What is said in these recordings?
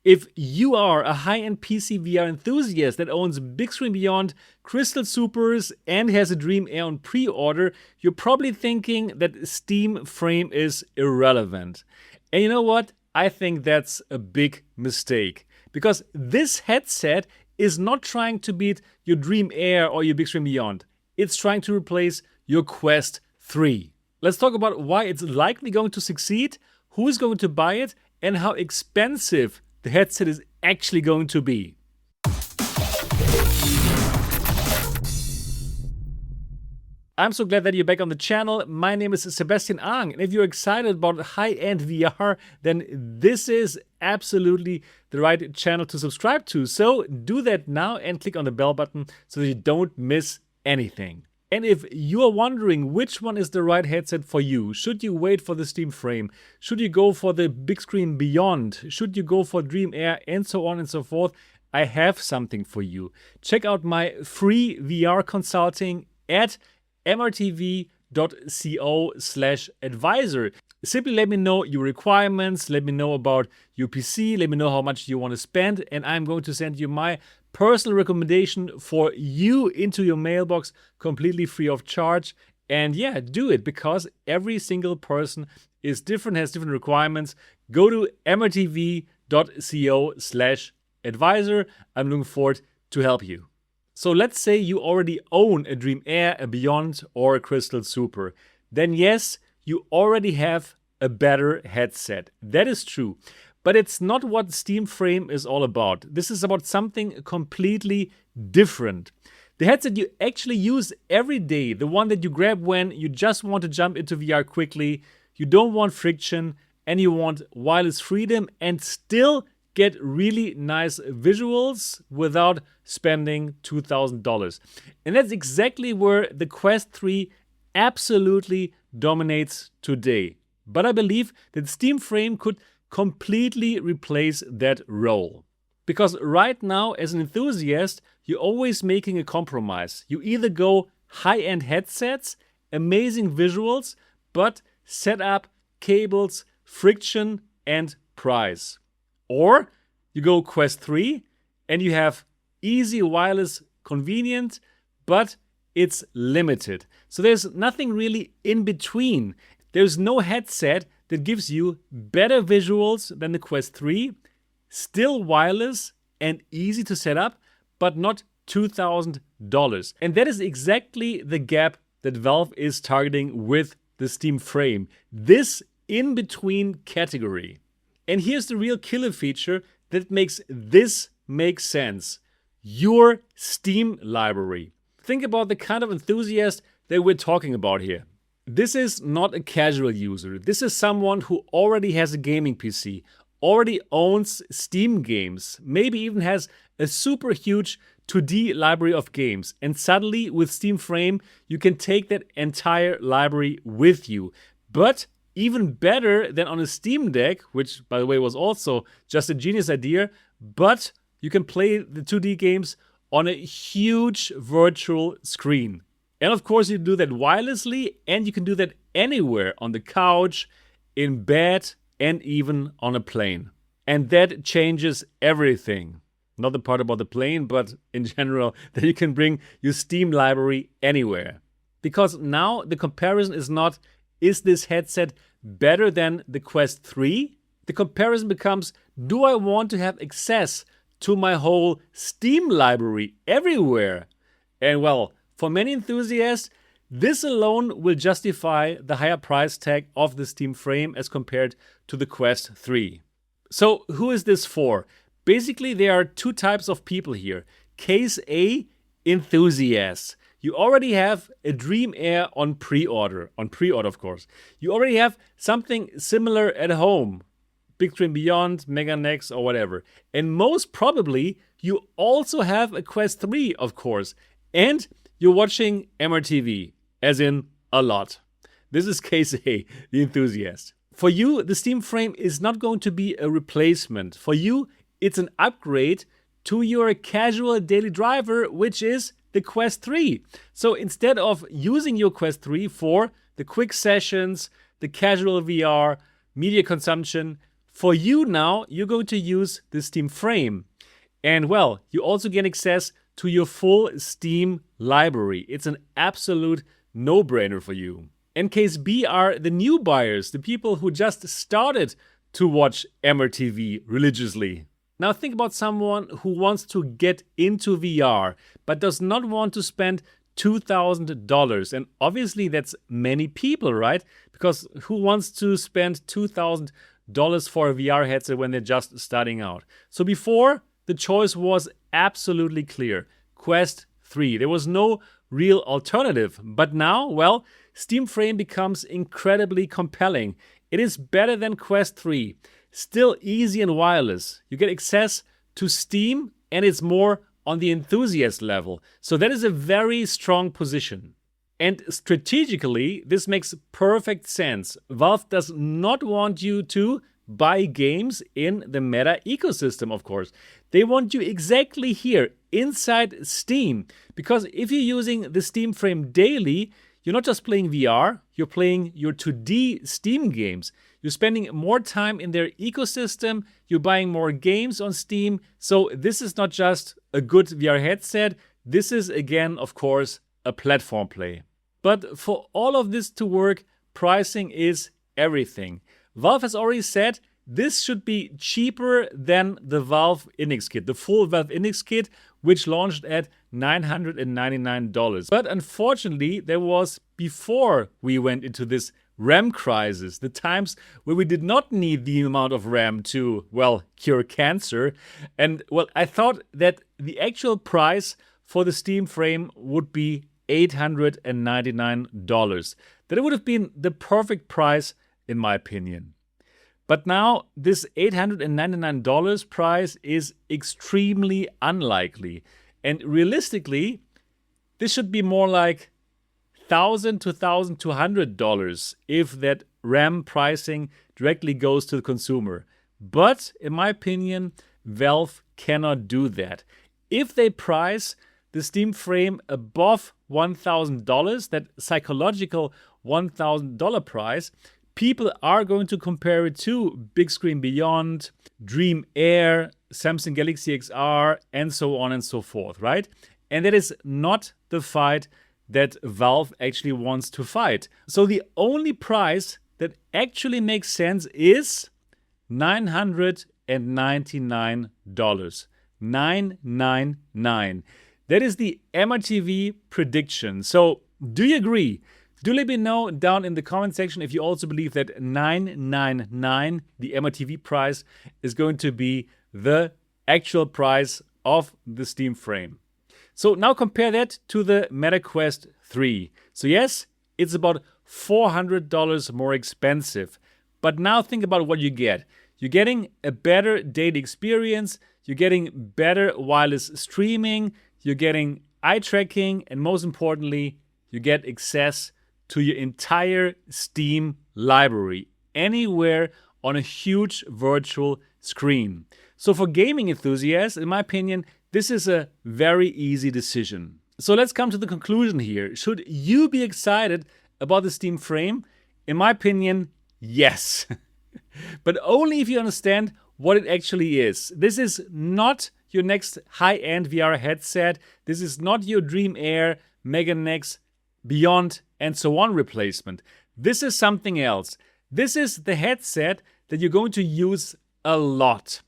If you are a high-end PCVR enthusiast that owns Big Screen Beyond, Crystal Supers, and has a Dream Air on pre-order, you're probably thinking that Steam Frame is irrelevant. And you know what? I think that's a big mistake. Because this headset is not trying to beat your Dream Air or your Big Screen Beyond. It's trying to replace your Quest 3. Let's talk about why it's likely going to succeed, who is going to buy it, and how expensive the headset is actually going to be. I'm so glad that you're back on the channel. My name is Sebastian Ang, and if you're excited about high-end VR, then this is absolutely the right channel to subscribe to. So do that now and click on the bell button so that you don't miss anything. And if you are wondering which one is the right headset for you, should you wait for the Steam Frame? Should you go for the Big Screen Beyond? Should you go for Dream Air? And so on and so forth. I have something for you. Check out my free VR consulting at mrtv.co/advisor. Simply let me know your requirements, let me know about your PC, let me know how much you want to spend, and I'm going to send you my personal recommendation for you into your mailbox completely free of charge. And yeah, do it, because every single person is different, has different requirements. Go to mrtv.co/advisor. I'm looking forward to help you. So let's say you already own a Dream Air, a Beyond, or a Crystal Super. Then yes, you already have a better headset. That is true. But it's not what Steam Frame is all about. This is about something completely different. The headset you actually use every day, the one that you grab when you just want to jump into VR quickly, you don't want friction, and you want wireless freedom and still get really nice visuals without spending $2,000. And that's exactly where the Quest 3 absolutely dominates today. But I believe that Steam Frame could completely replace that role. Because right now, as an enthusiast, you're always making a compromise. You either go high-end headsets, amazing visuals, but setup, cables, friction, and price. Or you go Quest 3 and you have easy wireless convenience, but it's limited. So there's nothing really in between. There's no headset that gives you better visuals than the Quest 3, still wireless and easy to set up, but not $2,000. And that is exactly the gap that Valve is targeting with the Steam Frame. This in-between category. And here's the real killer feature that makes this make sense. Your Steam library. Think about the kind of enthusiast that we're talking about here. This is not a casual user. This is someone who already has a gaming PC, already owns Steam games, maybe even has a super huge 2D library of games. And suddenly with Steam Frame, you can take that entire library with you. But even better than on a Steam Deck, which by the way was also just a genius idea, but you can play the 2D games on a huge virtual screen. And of course you do that wirelessly, and you can do that anywhere, on the couch, in bed, and even on a plane. And that changes everything. Not the part about the plane, but in general, that you can bring your Steam library anywhere. Because now the comparison is not, is this headset better than the Quest 3? The comparison becomes, do I want to have access to my whole Steam library everywhere? And well, for many enthusiasts, this alone will justify the higher price tag of the Steam Frame as compared to the Quest 3. So who is this for? Basically, there are two types of people here. Case A, enthusiasts. You already have a Dream Air on pre-order, of course. You already have something similar at home, Big Screen Beyond, Mega Nex, or whatever. And most probably, you also have a Quest 3, of course. And you're watching MRTV, as in a lot. This is case A, the enthusiast. For you, the Steam Frame is not going to be a replacement. For you, it's an upgrade to your casual daily driver, which is the Quest 3. So instead of using your Quest 3 for the quick sessions, the casual VR, media consumption, For you now, you're going to use the Steam Frame. And well, you also get access to your full Steam library. It's an absolute no-brainer for you. In case B are the new buyers, the people who just started to watch MRTV religiously. Now think about someone who wants to get into VR, but does not want to spend $2,000. And obviously that's many people, right? Because who wants to spend $2,000 for a VR headset when they're just starting out? So before, the choice was absolutely clear. Quest 3. There was no real alternative. But now, well, Steam Frame becomes incredibly compelling. It is better than Quest 3. Still easy and wireless. You get access to Steam and it's more on the enthusiast level. So that is a very strong position. And strategically, this makes perfect sense. Valve does not want you to buy games in the Meta ecosystem, of course. They want you exactly here, inside Steam. Because if you're using the Steam Frame daily, you're not just playing VR, you're playing your 2D Steam games. You're spending more time in their ecosystem, you're buying more games on Steam. So this is not just a good VR headset, this is again, of course, a platform play. But for all of this to work, pricing is everything. Valve has already said this should be cheaper than the Valve Index Kit, the full Valve Index Kit, which launched at $999. But unfortunately, there was, before we went into this RAM crisis, the times where we did not need the amount of RAM to, well, cure cancer. And, well, I thought that the actual price for the Steam Frame would be $899. That it would have been the perfect price, in my opinion. But now, this $899 price is extremely unlikely. And realistically, this should be more like $1,000 to $1,200 if that RAM pricing directly goes to the consumer. But, in my opinion, Valve cannot do that. If they price the Steam Frame above $1,000, that psychological $1,000 price, people are going to compare it to Big Screen Beyond, Dream Air, Samsung Galaxy XR, and so on and so forth, right? And that is not the fight that Valve actually wants to fight. So the only price that actually makes sense is $999. $999. That is the MRTV prediction. So do you agree? Do let me know down in the comment section if you also believe that $999, the MRTV price, is going to be the actual price of the Steam Frame. So now compare that to the Meta Quest 3. So yes, it's about $400 more expensive. But now think about what you get. You're getting a better data experience, you're getting better wireless streaming, you're getting eye tracking, and most importantly, you get access to your entire Steam library, anywhere on a huge virtual screen. So for gaming enthusiasts, in my opinion, this is a very easy decision. So let's come to the conclusion here. Should you be excited about the Steam Frame? In my opinion, yes. But only if you understand what it actually is. This is not your next high-end VR headset. This is not your Dream Air, Mega Nex, Beyond, and so on replacement. This is something else. This is the headset that you're going to use a lot.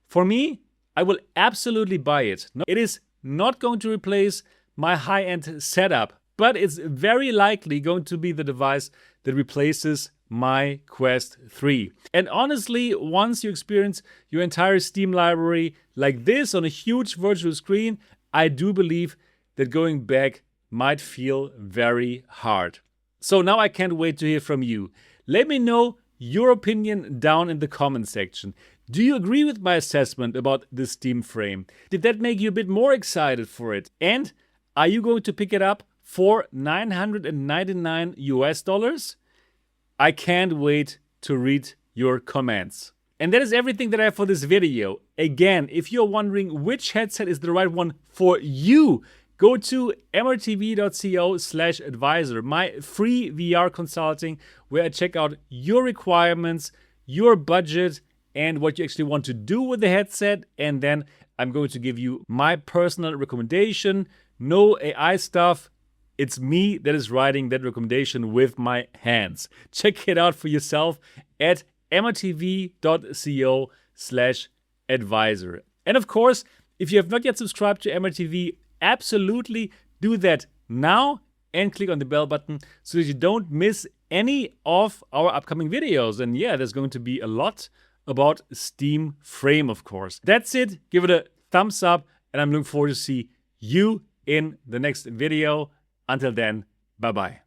For me, I will absolutely buy it. No, it is not going to replace my high-end setup, but it's very likely going to be the device that replaces my Quest 3. And honestly, once you experience your entire Steam library like this on a huge virtual screen, I do believe that going back might feel very hard. So now I can't wait to hear from you. Let me know your opinion down in the comment section. Do you agree with my assessment about the Steam Frame? Did that make you a bit more excited for it? And are you going to pick it up for $999 US? I can't wait to read your comments. And that is everything that I have for this video. Again, if you're wondering which headset is the right one for you, go to mrtv.co/advisor, my free VR consulting, where I check out your requirements, your budget, and what you actually want to do with the headset. And then I'm going to give you my personal recommendation. No AI stuff. It's me that is writing that recommendation with my hands. Check it out for yourself at mrtv.co/advisor. And of course, if you have not yet subscribed to MRTV, absolutely do that now and click on the bell button so that you don't miss any of our upcoming videos. And yeah, there's going to be a lot about Steam Frame, of course. That's it. Give it a thumbs up, and I'm looking forward to see you in the next video. Until then, bye-bye.